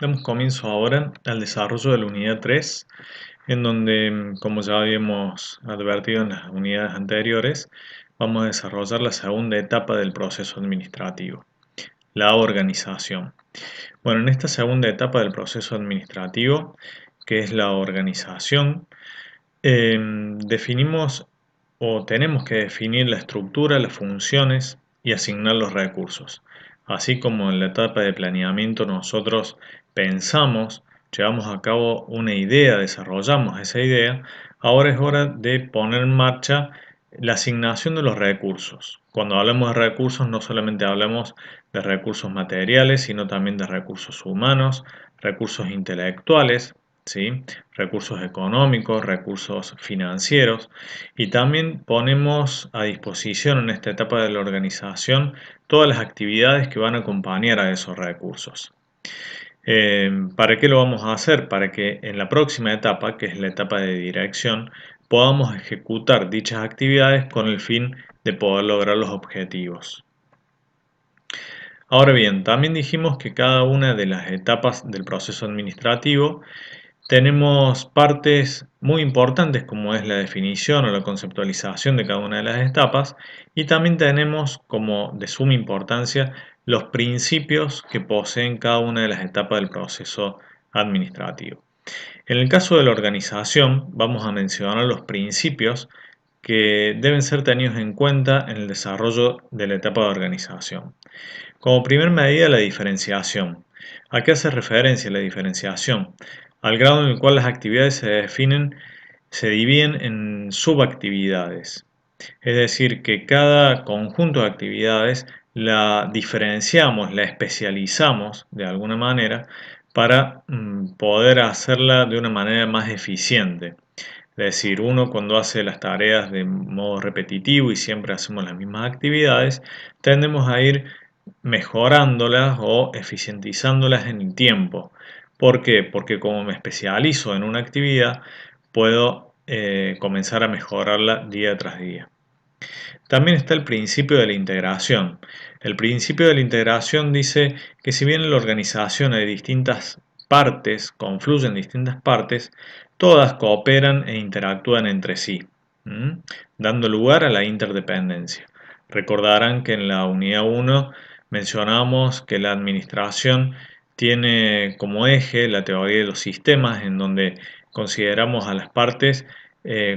Damos comienzo ahora al desarrollo de la unidad 3, en donde, como ya habíamos advertido en las unidades anteriores, vamos a desarrollar la segunda etapa del proceso administrativo, la organización. Bueno, en esta segunda etapa del proceso administrativo, que es la organización, definimos o tenemos que definir la estructura, las funciones y asignar los recursos. Así como en la etapa de planeamiento nosotros pensamos, llevamos a cabo una idea, desarrollamos esa idea, ahora es hora de poner en marcha la asignación de los recursos. Cuando hablamos de recursos no solamente hablamos de recursos materiales, sino también de recursos humanos, recursos intelectuales, ¿sí? Recursos económicos, recursos financieros, y también ponemos a disposición en esta etapa de la organización todas las actividades que van a acompañar a esos recursos. ¿Para qué lo vamos a hacer? Para que en la próxima etapa, que es la etapa de dirección, podamos ejecutar dichas actividades con el fin de poder lograr los objetivos. Ahora bien, también dijimos que cada una de las etapas del proceso administrativo tenemos partes muy importantes como es la definición o la conceptualización de cada una de las etapas, y también tenemos como de suma importancia los principios que poseen cada una de las etapas del proceso administrativo. En el caso de la organización vamos a mencionar los principios que deben ser tenidos en cuenta en el desarrollo de la etapa de organización. Como primer medida, la diferenciación. ¿A qué hace referencia la diferenciación? Al grado en el cual las actividades se dividen en subactividades. Es decir, que cada conjunto de actividades la diferenciamos, la especializamos de alguna manera para poder hacerla de una manera más eficiente. Es decir, uno cuando hace las tareas de modo repetitivo y siempre hacemos las mismas actividades, tendemos a ir mejorándolas o eficientizándolas en el tiempo. ¿Por qué? Porque como me especializo en una actividad, puedo comenzar a mejorarla día tras día. También está el principio de la integración. El principio de la integración dice que si bien en la organización hay distintas partes, confluyen distintas partes, todas cooperan e interactúan entre sí, dando lugar a la interdependencia. Recordarán que en la unidad 1 mencionamos que la administración tiene como eje la teoría de los sistemas, en donde consideramos a las partes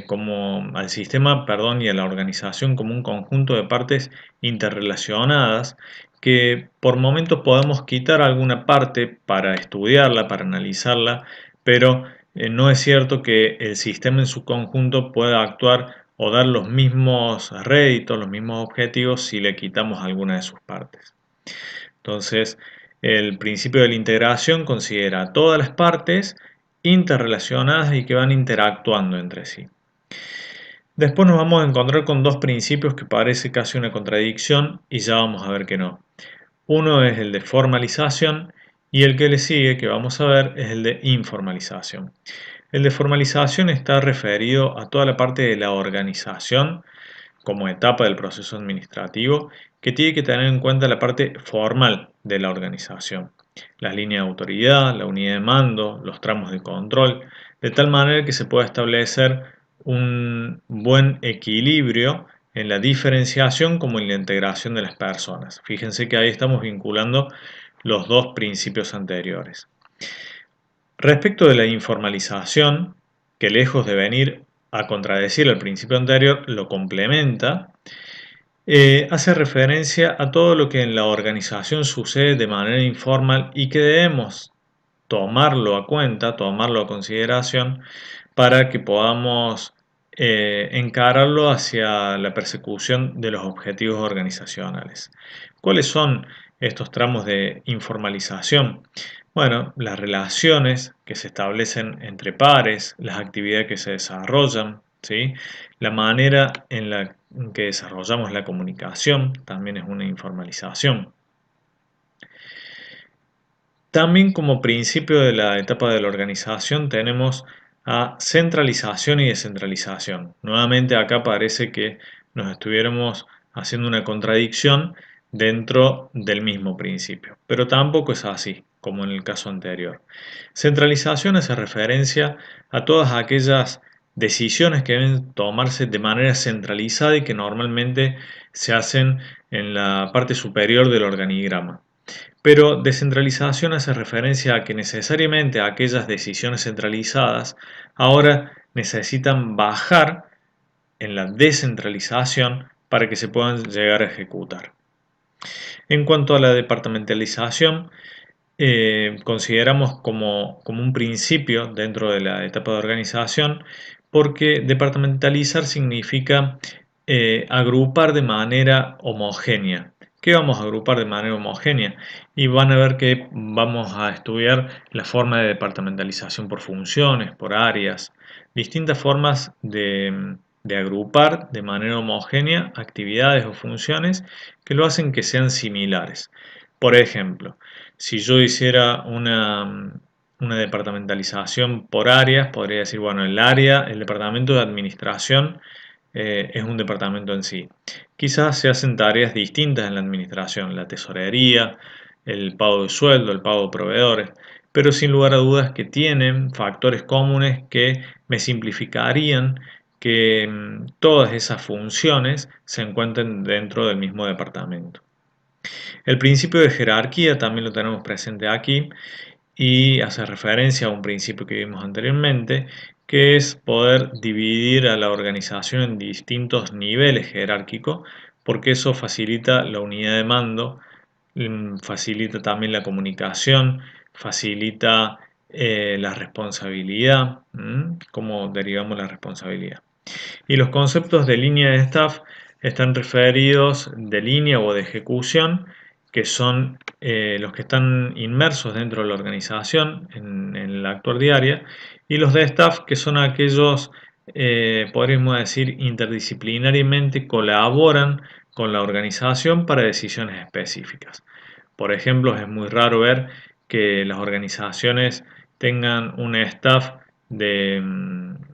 como al sistema, perdón, y a la organización como un conjunto de partes interrelacionadas que por momentos podemos quitar alguna parte para estudiarla, para analizarla, pero no es cierto que el sistema en su conjunto pueda actuar o dar los mismos réditos, los mismos objetivos si le quitamos alguna de sus partes. Entonces, el principio de la integración considera todas las partes interrelacionadas y que van interactuando entre sí. Después nos vamos a encontrar con dos principios que parece casi una contradicción y ya vamos a ver que no. Uno es el de formalización y el que le sigue, que vamos a ver, es el de informalización. El de formalización está referido a toda la parte de la organización como etapa del proceso administrativo que tiene que tener en cuenta la parte formal de la organización, las líneas de autoridad, la unidad de mando, los tramos de control, de tal manera que se pueda establecer un buen equilibrio en la diferenciación como en la integración de las personas. Fíjense que ahí estamos vinculando los dos principios anteriores. Respecto de la informalización, que lejos de venir a contradecir el principio anterior, lo complementa, hace referencia a todo lo que en la organización sucede de manera informal y que debemos tomarlo a cuenta, tomarlo a consideración para que podamos encararlo hacia la persecución de los objetivos organizacionales. ¿Cuáles son estos tramos de informalización? Bueno, las relaciones que se establecen entre pares, las actividades que se desarrollan, ¿sí? La manera en la que desarrollamos la comunicación también es una informalización. También como principio de la etapa de la organización tenemos a centralización y descentralización. Nuevamente acá parece que nos estuviéramos haciendo una contradicción dentro del mismo principio, pero tampoco es así, como en el caso anterior. Centralización hace referencia a todas aquellas decisiones que deben tomarse de manera centralizada y que normalmente se hacen en la parte superior del organigrama. Pero descentralización hace referencia a que necesariamente aquellas decisiones centralizadas ahora necesitan bajar en la descentralización para que se puedan llegar a ejecutar. En cuanto a la departamentalización, consideramos como un principio dentro de la etapa de organización, porque departamentalizar significa agrupar de manera homogénea. ¿Qué vamos a agrupar de manera homogénea? Y van a ver que vamos a estudiar la forma de departamentalización por funciones, por áreas, distintas formas de agrupar de manera homogénea actividades o funciones que lo hacen que sean similares. Por ejemplo, si yo hiciera una departamentalización por áreas, podría decir, bueno, el departamento de administración es un departamento en sí. Quizás se hacen tareas distintas en la administración, la tesorería, el pago de sueldo, el pago de proveedores, pero sin lugar a dudas que tienen factores comunes que me simplificarían que todas esas funciones se encuentren dentro del mismo departamento. El principio de jerarquía también lo tenemos presente aquí y hace referencia a un principio que vimos anteriormente, que es poder dividir a la organización en distintos niveles jerárquicos, porque eso facilita la unidad de mando, facilita también la comunicación, facilita la responsabilidad, cómo derivamos la responsabilidad. Y los conceptos de línea de staff están referidos de línea o de ejecución, que son los que están inmersos dentro de la organización en la actuar diaria, y los de staff, que son aquellos, podríamos decir, interdisciplinariamente colaboran con la organización para decisiones específicas. Por ejemplo, es muy raro ver que las organizaciones tengan un staff de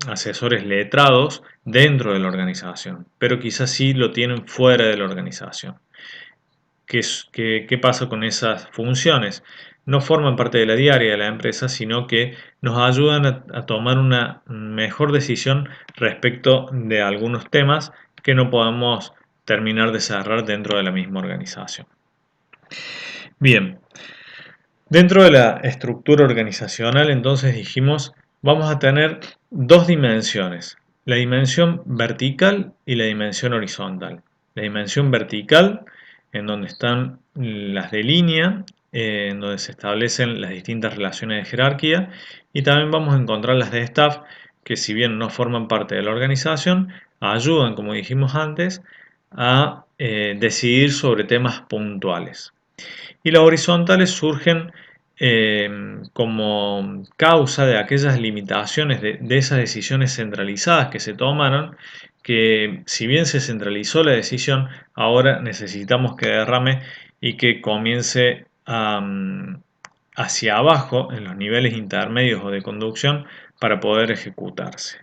asesores letrados dentro de la organización, pero quizás sí lo tienen fuera de la organización. ¿Qué pasa con esas funciones? No forman parte de la diaria de la empresa, sino que nos ayudan a tomar una mejor decisión respecto de algunos temas que no podemos terminar de cerrar dentro de la misma organización. Bien, dentro de la estructura organizacional, entonces dijimos, vamos a tener dos dimensiones, la dimensión vertical y la dimensión horizontal. La dimensión vertical, en donde están las de línea, en donde se establecen las distintas relaciones de jerarquía, y también vamos a encontrar las de staff, que si bien no forman parte de la organización, ayudan, como dijimos antes, a decidir sobre temas puntuales. Y las horizontales surgen como causa de aquellas limitaciones de esas decisiones centralizadas que se tomaron, que si bien se centralizó la decisión, ahora necesitamos que derrame y que comience hacia abajo en los niveles intermedios o de conducción para poder ejecutarse.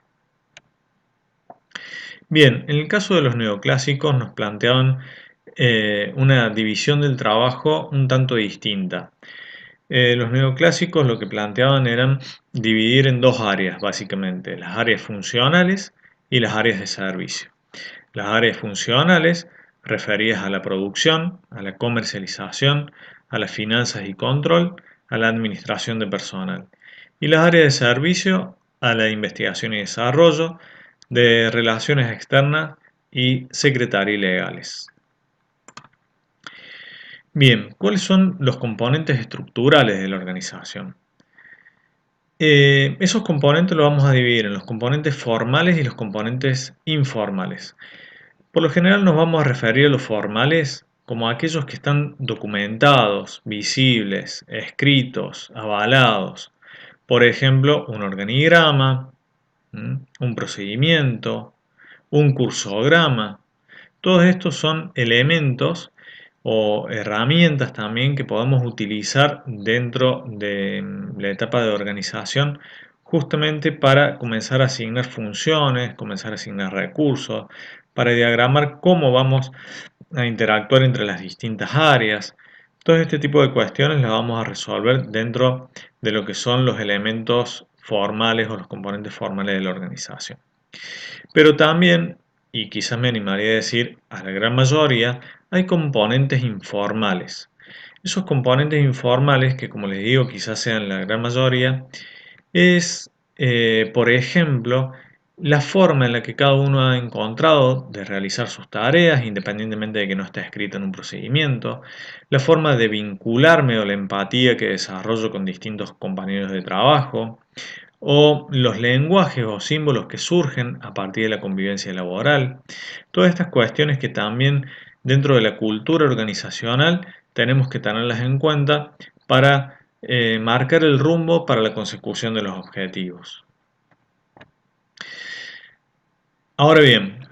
Bien, en el caso de los neoclásicos nos planteaban una división del trabajo un tanto distinta. Los neoclásicos lo que planteaban eran dividir en dos áreas, básicamente, las áreas funcionales y las áreas de servicio. Las áreas funcionales referidas a la producción, a la comercialización, a las finanzas y control, a la administración de personal. Y las áreas de servicio a la investigación y desarrollo, de relaciones externas y secretaria y legales. Bien, ¿cuáles son los componentes estructurales de la organización? Esos componentes los vamos a dividir en los componentes formales y los componentes informales. Por lo general nos vamos a referir a los formales como aquellos que están documentados, visibles, escritos, avalados. Por ejemplo, un organigrama, un procedimiento, un cursograma. Todos estos son elementos o herramientas también que podemos utilizar dentro de la etapa de organización justamente para comenzar a asignar funciones, comenzar a asignar recursos, para diagramar cómo vamos a interactuar entre las distintas áreas. Todo este tipo de cuestiones las vamos a resolver dentro de lo que son los elementos formales o los componentes formales de la organización. Pero también, y quizás me animaría a decir a la gran mayoría, hay componentes informales. Esos componentes informales, que como les digo quizás sean la gran mayoría, es, por ejemplo, la forma en la que cada uno ha encontrado de realizar sus tareas, independientemente de que no esté escrito en un procedimiento, la forma de vincularme o la empatía que desarrollo con distintos compañeros de trabajo, o los lenguajes o símbolos que surgen a partir de la convivencia laboral. Todas estas cuestiones que también dentro de la cultura organizacional tenemos que tenerlas en cuenta para marcar el rumbo para la consecución de los objetivos. Ahora bien,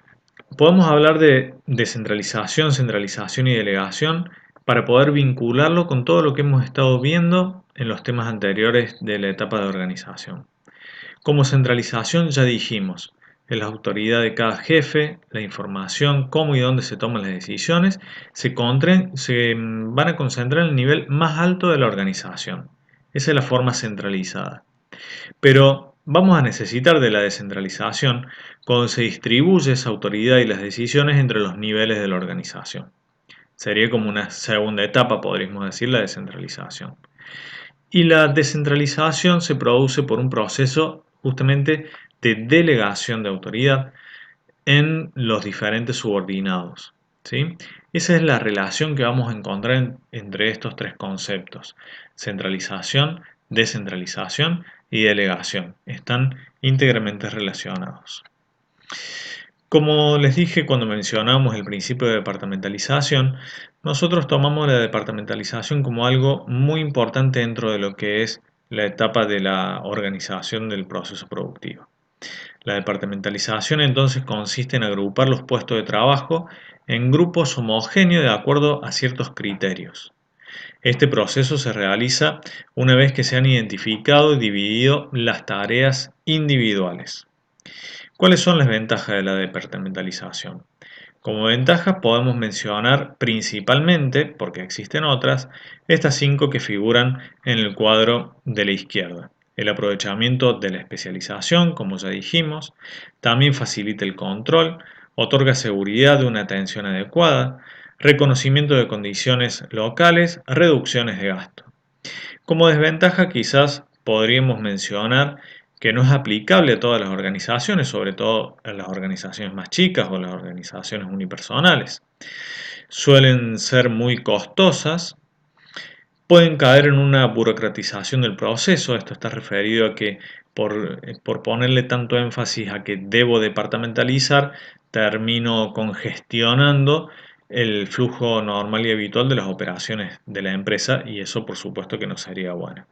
podemos hablar de descentralización, centralización y delegación para poder vincularlo con todo lo que hemos estado viendo en los temas anteriores de la etapa de organización. Como centralización ya dijimos, es la autoridad de cada jefe, la información, cómo y dónde se toman las decisiones, se van a concentrar en el nivel más alto de la organización. Esa es la forma centralizada. Pero vamos a necesitar de la descentralización cuando se distribuye esa autoridad y las decisiones entre los niveles de la organización. Sería como una segunda etapa, podríamos decir, la descentralización. Y la descentralización se produce por un proceso justamente de delegación de autoridad en los diferentes subordinados, ¿sí? Esa es la relación que vamos a encontrar entre estos tres conceptos: centralización, descentralización y delegación. Están íntegramente relacionados. Como les dije cuando mencionamos el principio de departamentalización, nosotros tomamos la departamentalización como algo muy importante dentro de lo que es la etapa de la organización del proceso productivo. La departamentalización entonces consiste en agrupar los puestos de trabajo en grupos homogéneos de acuerdo a ciertos criterios. Este proceso se realiza una vez que se han identificado y dividido las tareas individuales. ¿Cuáles son las ventajas de la departamentalización? Como ventajas podemos mencionar principalmente, porque existen otras, estas 5 que figuran en el cuadro de la izquierda. El aprovechamiento de la especialización, como ya dijimos, también facilita el control, otorga seguridad de una atención adecuada, reconocimiento de condiciones locales, reducciones de gasto. Como desventaja quizás podríamos mencionar que no es aplicable a todas las organizaciones, sobre todo a las organizaciones más chicas o las organizaciones unipersonales. Suelen ser muy costosas, pueden caer en una burocratización del proceso. Esto está referido a que por ponerle tanto énfasis a que debo departamentalizar, termino congestionando el flujo normal y habitual de las operaciones de la empresa, y eso por supuesto que no sería bueno.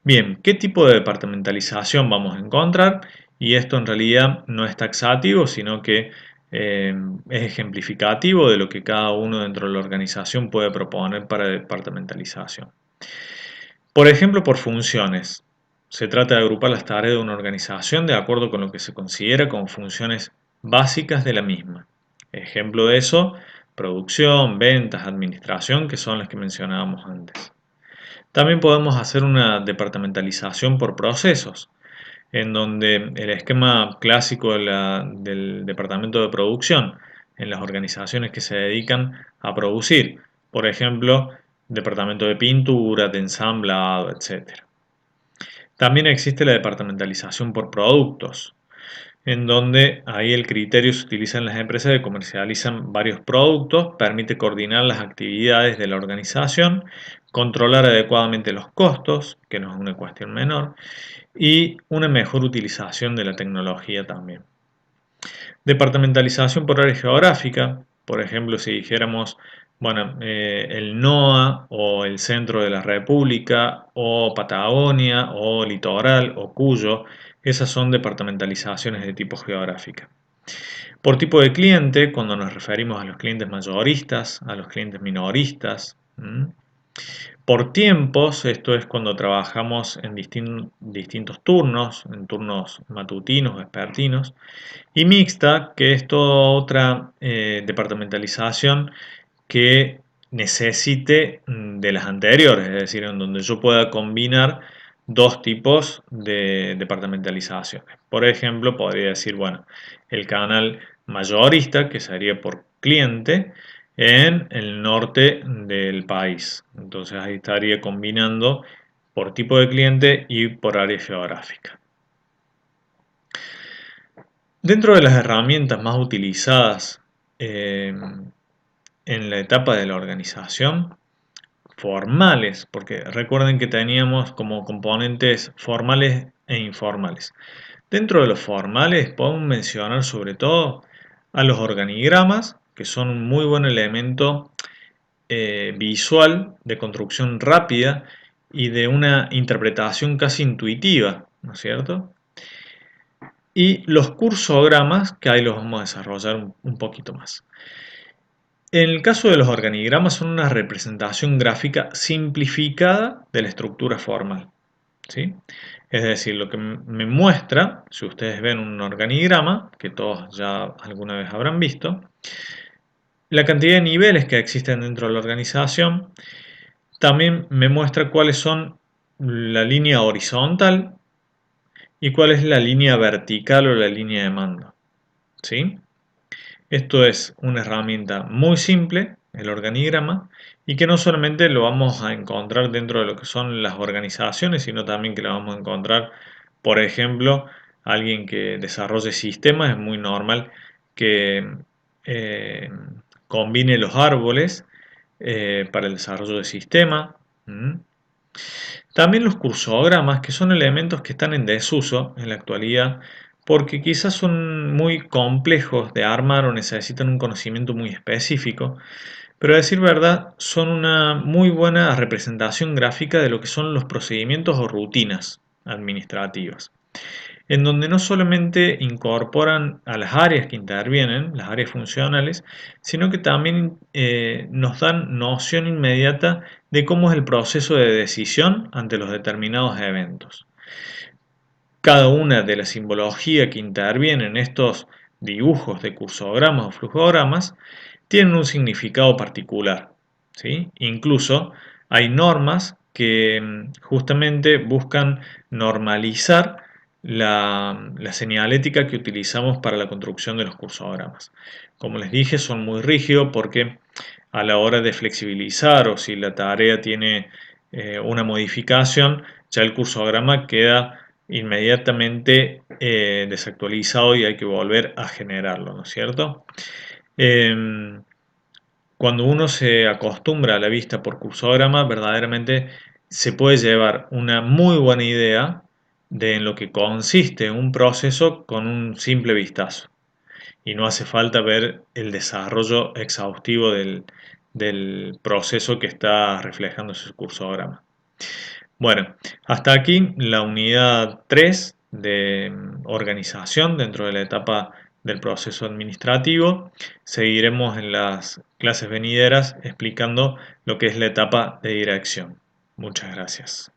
Bien, ¿qué tipo de departamentalización vamos a encontrar? Y esto en realidad no es taxativo, sino que es ejemplificativo de lo que cada uno dentro de la organización puede proponer para departamentalización. Por ejemplo, por funciones. Se trata de agrupar las tareas de una organización de acuerdo con lo que se considera como funciones básicas de la misma. Ejemplo de eso, producción, ventas, administración, que son las que mencionábamos antes. También podemos hacer una departamentalización por procesos, en donde el esquema clásico del departamento de producción en las organizaciones que se dedican a producir, por ejemplo, departamento de pintura, de ensamblado, etc. También existe la departamentalización por productos, en donde ahí el criterio se utiliza en las empresas que comercializan varios productos, permite coordinar las actividades de la organización, controlar adecuadamente los costos, que no es una cuestión menor, y una mejor utilización de la tecnología también. Departamentalización por área geográfica, por ejemplo, si dijéramos, bueno, el NOA o el centro de la República o Patagonia o Litoral o Cuyo, esas son departamentalizaciones de tipo geográfica. Por tipo de cliente, cuando nos referimos a los clientes mayoristas, a los clientes minoristas, Por tiempos, esto es cuando trabajamos en distintos turnos, en turnos matutinos, vespertinos, y mixta, que es toda otra departamentalización que necesite de las anteriores, es decir, en donde yo pueda combinar dos tipos de departamentalizaciones. Por ejemplo, podría decir, bueno, el canal mayorista, que sería por cliente, en el norte del país. Entonces ahí estaría combinando por tipo de cliente y por área geográfica. Dentro de las herramientas más utilizadas en la etapa de la organización, formales, porque recuerden que teníamos como componentes formales e informales. Dentro de los formales podemos mencionar sobre todo a los organigramas, que son un muy buen elemento visual de construcción rápida y de una interpretación casi intuitiva, ¿no es cierto? Y los cursogramas, que ahí los vamos a desarrollar un poquito más. En el caso de los organigramas son una representación gráfica simplificada de la estructura formal, ¿sí? Es decir, lo que me muestra, si ustedes ven un organigrama, que todos ya alguna vez habrán visto, la cantidad de niveles que existen dentro de la organización, también me muestra cuáles son la línea horizontal y cuál es la línea vertical o la línea de mando, ¿sí? Esto es una herramienta muy simple, el organigrama, y que no solamente lo vamos a encontrar dentro de lo que son las organizaciones, sino también que lo vamos a encontrar, por ejemplo, alguien que desarrolle sistemas, es muy normal que eh, combine los árboles para el desarrollo de sistema. También los cursogramas, que son elementos que están en desuso en la actualidad, porque quizás son muy complejos de armar o necesitan un conocimiento muy específico, pero a decir verdad son una muy buena representación gráfica de lo que son los procedimientos o rutinas administrativas, en donde no solamente incorporan a las áreas que intervienen, las áreas funcionales, sino que también nos dan noción inmediata de cómo es el proceso de decisión ante los determinados eventos. Cada una de la simbología que interviene en estos dibujos de cursogramas o flujogramas tienen un significado particular, ¿sí? Incluso hay normas que justamente buscan normalizar la señalética que utilizamos para la construcción de los cursogramas. Como les dije, son muy rígidos porque a la hora de flexibilizar o si la tarea tiene una modificación, ya el cursograma queda inmediatamente desactualizado y hay que volver a generarlo, ¿no es cierto? Em, Cuando uno se acostumbra a la vista por cursograma, verdaderamente se puede llevar una muy buena idea de en lo que consiste un proceso con un simple vistazo. Y no hace falta ver el desarrollo exhaustivo del proceso que está reflejando ese cursograma. Bueno, hasta aquí la unidad 3 de organización dentro de la etapa del proceso administrativo. Seguiremos en las clases venideras explicando lo que es la etapa de dirección. Muchas gracias.